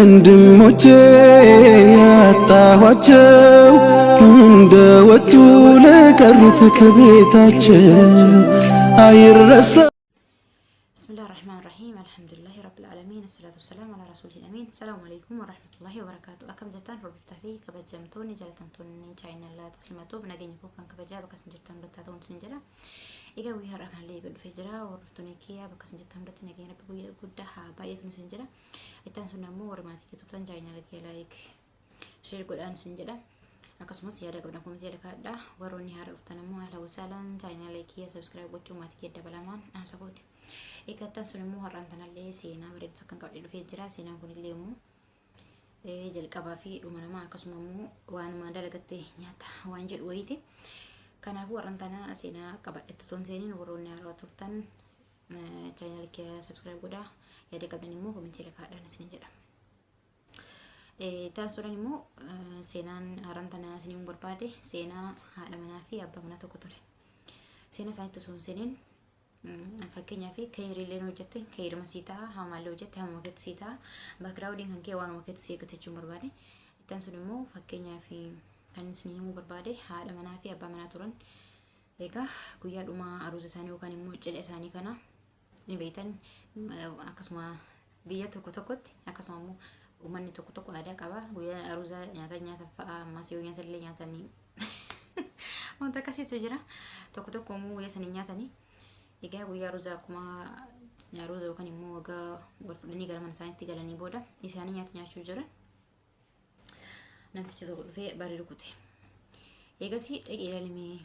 ወንድሞቼ ያጣኋቸው እንደወጡ ለቀሩት ከቤታቸው አይረሳ። ብስሚላህ ራህማን ራሂም አልሐምዱሊላህ ረብል ዓለሚን አሰላቱ ወሰላም አላ ረሱሊል አሚን። ሰላሙ አለይኩም ወራህመቱላሂ ወበረካቱ። አከም ጀርታን ሮብታፊ ከበጀምቶን ጀለተምቶን ቻይናላ ተስሊማቶ በነገኝኮ kan kabaja bakka sinjirtan hundata ta'uun sin jedha. Egaa guyyaa har'a kanallee dhufee jira. Hordoftoonni kiyyaa bakka sinjirtan hundatti nageenya guyyaa guddaa baay'eetu sin jedha. Ittaan sun ammoo warri maatii keessatti chaayinaala kiyyaa like share godhaan sin jedha. Akkasumas yaada qabdan komitii yaada kaadha. Warroonni haara dhuftan ammoo haala wasaalaan chaayinaala kiyyaa subscribe gochuun maatii kiyyaa dabalamaan amsa kooti. Egaa ittaan sun immoo har'aan tanallee seenaa bareedu takkan qabdee dhufee jira. Seenaan kunillee immoo jalqabaa fi dhuma namaa akkasuma immoo waanuma dalagattee nyaata waan jedhu wayiiti. Kanaafuu har'aan tana seenaa qabadhetti osoo hin seeniin warroonni haaraa turtan chaayinaala kiyyaa subscribe godhaa. Yaada qabdan immoo komitii yaada kaadhaan isin jedha. Taasisuudhaan immoo seenaan haaraan tana isiniin barbaade seenaa haadha manaa fi abbaa manaa tokko ture. Seenaa isaaniitti osoo hin seeniin fakkeenyaaf kan hiriirleen hojjette kan hirma sii ta'a, hamaallee hojjette hamma keetu sii ta'a, baakiraawudiin kan kee waanuma keetu sii eeggate jechuun barbaade. Ittaan sun immoo fakkeenyaaf kan isiniin barbaade haadha manaa fi abbaa manaa turan. Egaa guyyaa dhuma aruusa isaanii yookaan immoo cidha isaanii kana ni beektan. Akkasuma biyya tokko tokkotti akkasuma immoo uummanni tokko tokko aadaa qaba. Guyyaa aruusa nyaata fa'aa ammas yoo nyaatallee nyaatanii wanta akkasiitu jira. Tokko tokko immoo guyyaa sanii nyaatanii. Egaa guyyaa aruusa akkuma aruusa yookaan immoo waggaa wal fudhanii gara mana isaaniitti galanii booda isaanii nyaata nyaachuu jiran namtichi tokko dhufee barii rukute. Eegas dhaqee ilaalimee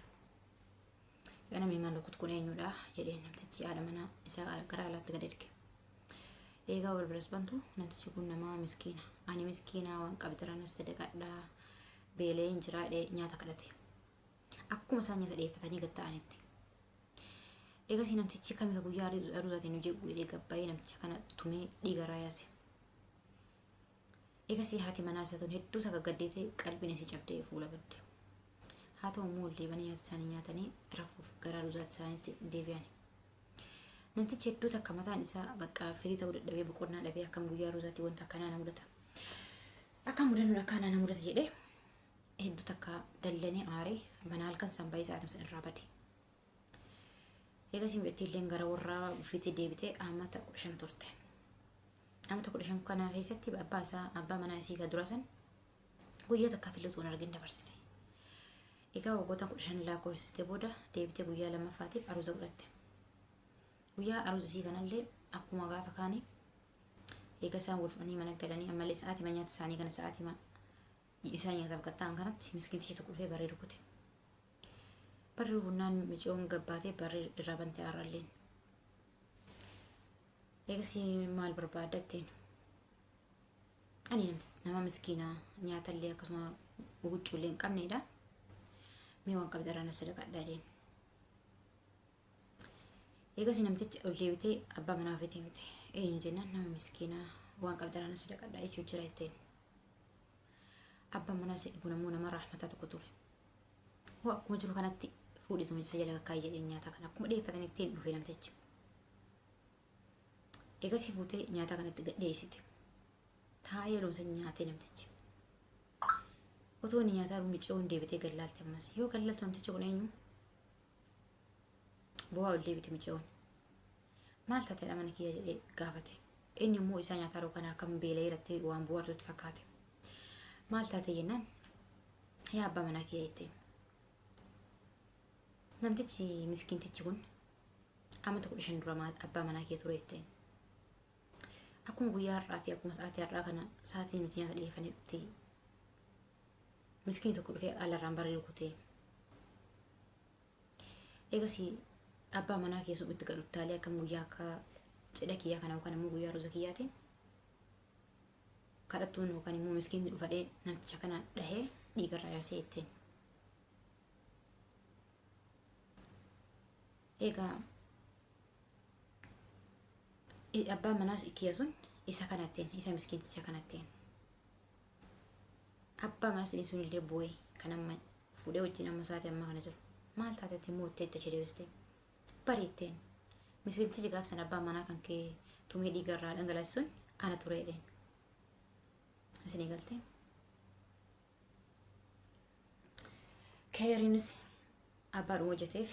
namni maal rukutu kun eenyudha jedheen namtichi haadha manaa isaa gara alaatti gad erge. Egaa wal biras bantu namtichi kun nama miskiina. Ani miskiina waan qabdiranas sadaqadhaa beeleen jiraadhee nyaata kadhate. Akkuma isaan nyaata dhiyeeffatanii gad ta'anitti. Egaa si namtichi kamika guyyaa aruusaatiin hojii guyyee gabbaa'ee namticha kana tumee dhiiga raayaase. Egaa si haati manaa isaa tun hedduu sagaggaddeetee qalbiin isii cabdee fuula badde. Haa ta'u immoo deebanii nyaata isaanii nyaatanii rafuuf gara aruusaatti isaaniitti deebi'an. Namtichi hedduu takka mataan isaa bakka firii ta'uu dadhabee boqonnaa dhabee akkam guyyaa aruusaatti wanta akkanaa na mudata. Akkam mudannoo akkanaa na mudata jedhee hedduu takka dallanee aaree mana halkan sanbaayii sa'aatimsa irraa bade. Egaa simbiittillee gara warraa uffitee deebitee amata 15 turte. Amata 15 kana keessatti abbaa manaa isii ka dura san guyyaa takka filatuun argin dabarsite. Egaa waggoota 15 lakkoofsiste booda deebitee guyyaa lammaffaatiif aruusa godhatte. Guyyaa aruusa isii kanallee akkuma gaafa kaanii egaa isaan wal fudhanii mana galanii ammallee sa'aatii nyaata isaanii kana sa'aatii isaan nyaataaf qaxxaan kanatti miskiintichi tokko dhufee baree rukute. Barri rukunnaan micoon gabbaatee barri irraa bantee aarralleen. Eegas maal barbaadda ittiin? Ani nama miskiinaa nyaatallee akkasuma huccuullee hin qabneedha. Mee waan qabdarraa na sadaqadhaa deemu. Eegas namtichi ol deebitee abbaa manaa ofitee miti. Eenyu jennaan nama miskiinaa waan qabdarraa na sadaqadhaa jechuu jira ittiin. Abbaan manaas kun ammoo nama raaxmataa tokko ture. Hoo akkuma jiru kanatti fuudhitu mijisa jala kakkaayii jedhee nyaata kana akkuma dhiyeeffatan ittiin dhufee namtichi. Eegas fuutee nyaata kanatti dhiyeessite. Taa'ee loonsa nyaatee namtichi. Otoo inni nyaataa micoon deebitee gallaalte ammas yoo gallaaltu namtichi kun eenyu? Bu'aa ol deebite micoon. Maal taateedha mana kiyya jedhee gaafate. Inni immoo isaa nyaataa roo kana akkam beela'ee irratti waan bu'aartutti fakkaate. Maal taate jennaan yaa abbaa manaa kiyya jetteen. Namtichi miskiintichi kun amata 15 dura abbaa manaa kiyya ture jetteen. Akkuma guyyaa har'aa fi akkuma sa'aatii har'aa kana sa'aatii nuti nyaata dhiyeeffannee dhuftee miskiin tokko dhufee alarraan baree rukutee. Eegas abbaa manaa kiyya sun itti galuttaalee akkam guyyaa akka cidha kiyyaa kana yookaan immoo guyyaa aruusa kiyyaatiin kadhattuun yookaan immoo miskiinni dhufadhee namticha kana dhahee dhiigarraa yaasee jetteen. Egaa abbaan manaas kiyya sun isa kanatteen isa miskiinticha kanatteen. Abbaa manaas inni sunillee bu'ee kan amma fuudhee wajjin amma sa'aatii amma kana jiru. Maal taatetti immoo itti itti deebistee bareetteen. Miskiintichi gaafsan abbaan manaa kan kee tumee dhiigarraa dhangalaasuun ana tureedheen. asini galte khayrinis abbaadhu hojjeteef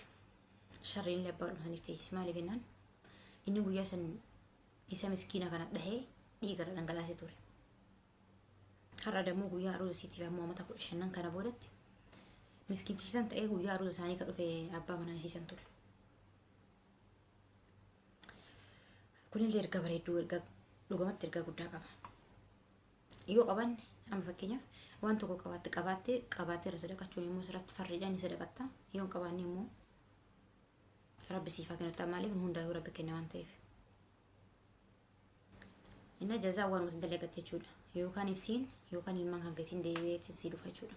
sharriin abbaadhu saniif ta'is maaliif jennaan inni guyyaa san isa miskiina kana dhahee dhiiga dhangalaasee ture. Har'a dammoo guyyaa aruuza isiitiif ammoo amata 15 kana boodatti miskiintiisan ta'ee guyyaa aruuza isaanii ka dhufe abbaa manaa isiisan ture. Kunillee erga bareedduu erga dhugumatti erga guddaa qaba. Yoo qabanne amma fakkeenyaaf waan tokko qabaattee irra sadaqachuun immoo sirratti farriidhaan ni sadaqatta. Yoo qabaanne immoo rabbi siifaa kennutti maaliif hundaa'uu rabbi kenne waan ta'eef. Inna jazaa waan nuti dalagatte jechuudha. Yookaan ibsiin yookaan ilmaan kan gatiin deebi'ee si dhufa jechuudha.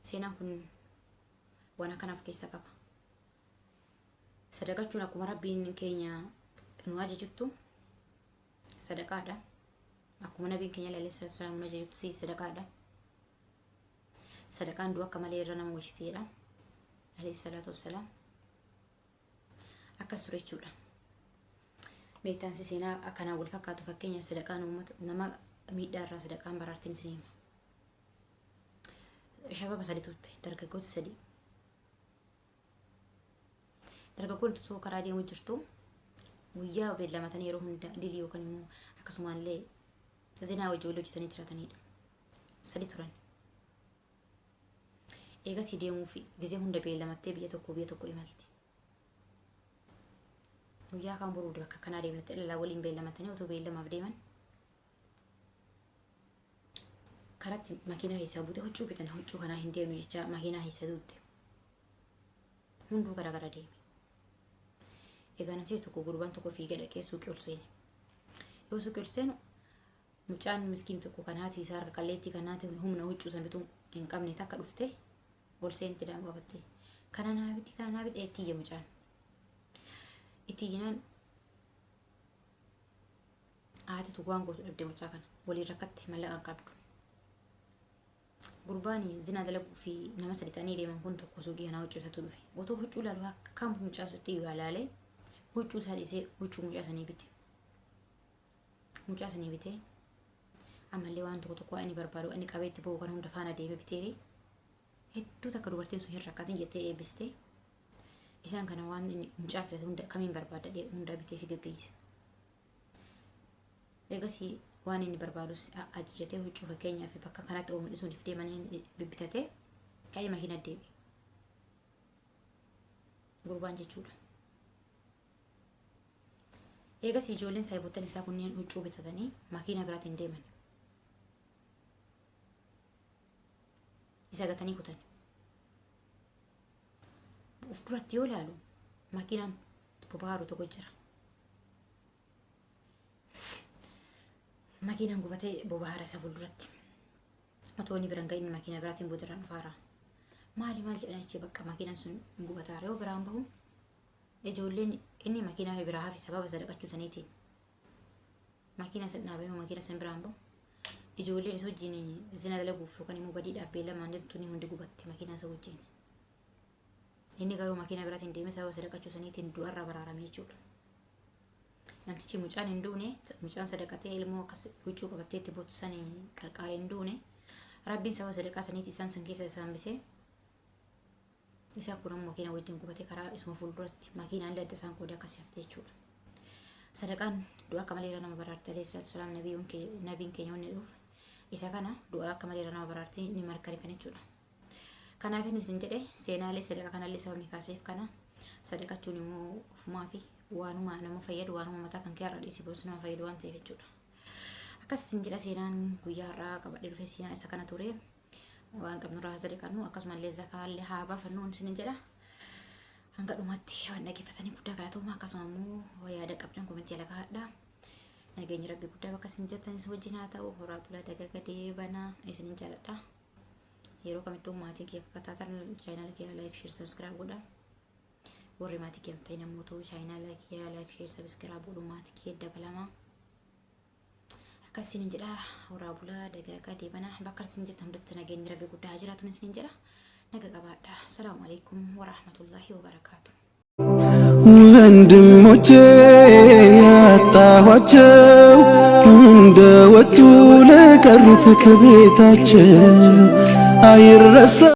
Seenaan kun waan akkanaaf keessa qaba. Sadaqachuun akkuma rabbiin keenya nu ajajuttu sadaqaadha. Akkuma nabiin keenya alayhi salaam nu ajajuttu sadaqaadha. Sadaqaan du'a akka malee irra nama wajjiteedha. Alayhi salaatu wassalaam. Akkas ture jechuudha. Beektaansi seenaa akkanaa wal fakkaatu fakkeenya sadaqaan uummata nama miidhaa irraa sadaqaan baraartiin isin hima. Shababa sadii turte dargaggoota sadii. Dargaggoonni tokko karaa deemu jirtu guyyaa beellamatanii yeroo hunda dilii yookaan immoo akkasumallee zinaa ijoollee hojjetanii jiraataniidha. Sadii turan. Eegas deemuu fi gizee hunda beellamattee biyya tokko imalti. Guyyaa kan boruu bakka kanaa deemnatti ilaalaa waliin beellamatanii otoo beellamaaf deeman karatti makiinaa isaa buutee huccuu bitanii huccuu kanaa hin deemu jecha makiinaa isaa duutte hunduu gara deeme. Egaa namtichi tokko gurbaan tokko fiigee dhaqee suuqii ol seene. Yoo suuqii ol seenu mucaan miskiin tokko kanaati isaa harka qalleettii kanaati humna huccuu san bituu hin qabne takka dhufte ol seenti dhaan qabatte. Kana naa biti eettiyye mucaan. Itiyinaan haati tu waan gootu dhabde mucaa kana waliin rakkatte mallaqa qabdu. Gurbaani zinaa dalaguu fi nama sadi ta'anii deeman kun tokko suuqii kanaa huccuutatu dhufe. Otoo huccuu ilaalu akkam mucaa suutti ilaalee huccuu isaa dhisee huccuu mucaa sanii bite. Mucaa sanii bitee ammallee waan tokko inni barbaadu inni qabeetti ba'uu kan hunda faana deeme bitee fi hedduu takka dubartiin sun hin rakkaatin jettee eebbistee isaan kana waan inni mucaa filate hunda kamiin barbaada hunda bitee fi gaggeesse. Eegasii waan inni barbaadus ajajatee huccuu fakkeenyaaf bakka kanatti oomishu suuniif deemanii bibbitatee ka'ee makiina deebi. Gurbaan jechuudha. Eegasii ijoolleen saayibottan isaa kunneen huccuu bitatanii makiina biraatiin deeman. Isa gatanii kutan. Of duratti yoo ilaalu makiinaan bobaaru tokko jira. Makiinaan gubatee bobaara isa fuulduratti. Otoo inni biraan ga'in makiina biraatiin boodarraan dhufaara. Maal jedhan jechee bakka makiinaan sun gubataara yoo biraan bahu ijoolleen inni makiinaa biraa hafe sababa sadaqachuu saniitiin. Makiina san dhaabee makiina san biraan bahu ijoolleen isa wajjin zina dalaguuf yookaan immoo badiidhaaf beellamaan deemtu ni hundi gubatti makiinaa isa wajjin. Inni garuu makiina biraatiin deemee sababa sadaqachuu saniitiin du'arraa baraarame jechuudha. Namtichi mucaan hin duune mucaan sadaqatee ilmoo akkas huccuu qabattee itti bootu sanii qarqaaree hin duune rabbiin sababa sadaqaa saniitti isaan san keessa isaan bisee isaa kun ammoo makiina wajjin gubatee karaa isuma fuulduratti makiinaan adda isaan qoodee akkasii hafte jechuudha. Sadaqaan du'a akka malee nama baraarte alayhi salaatu wasalaam nabiin keenya wanni dhuuf isa kana du'a akka malee nama baraarte ni markareeffan jechuudha. Kanaaf isin jedhe seenaalee sadaqa kanallee sababni kaaseef kana sadaqachuun immoo ofumaa fi waanuma nama fayyadu waanuma mataa kan kee har'a dhiisii boos nama fayyadu waan ta'eef jechuudha. Akkas isin jedha seenaan guyyaa har'aa qabadhee dhufe seenaa isa kana ture waan qabnurraa sadaqannu akkasumallee zakaallee haa baafannu isin jedha. Hanga dhumatti waan dhaggeeffatanii guddaa galatooma akkasuma immoo yaada qabdan komentii ala kaa'adha. Nageenyi rabbi guddaa bakka isin jirtanis wajjin haa ta'u horaa bulaa dagagadee banaa isinin jaaladha. Yeroo kamittuu maatii kee akka taatan chaayinaala kee like share subscribe godha. Warri maatii kee ta'e namoota chaayinaala kee like share subscribe godhu maatii kee dabalama. Akkas isinin jedha horaa bulaa dagagadee banaa bakka isin jirtan hundatti nageenyi rabbi guddaa haa jiraatu isinin jedha. Naga qabaadha. Assalaamu alaykum warahmatullahi wabarakatuh. ወንድሞቼ ያጣኋቸው እንደወጡ ለቀሩት ከቤታቸው አይረሳ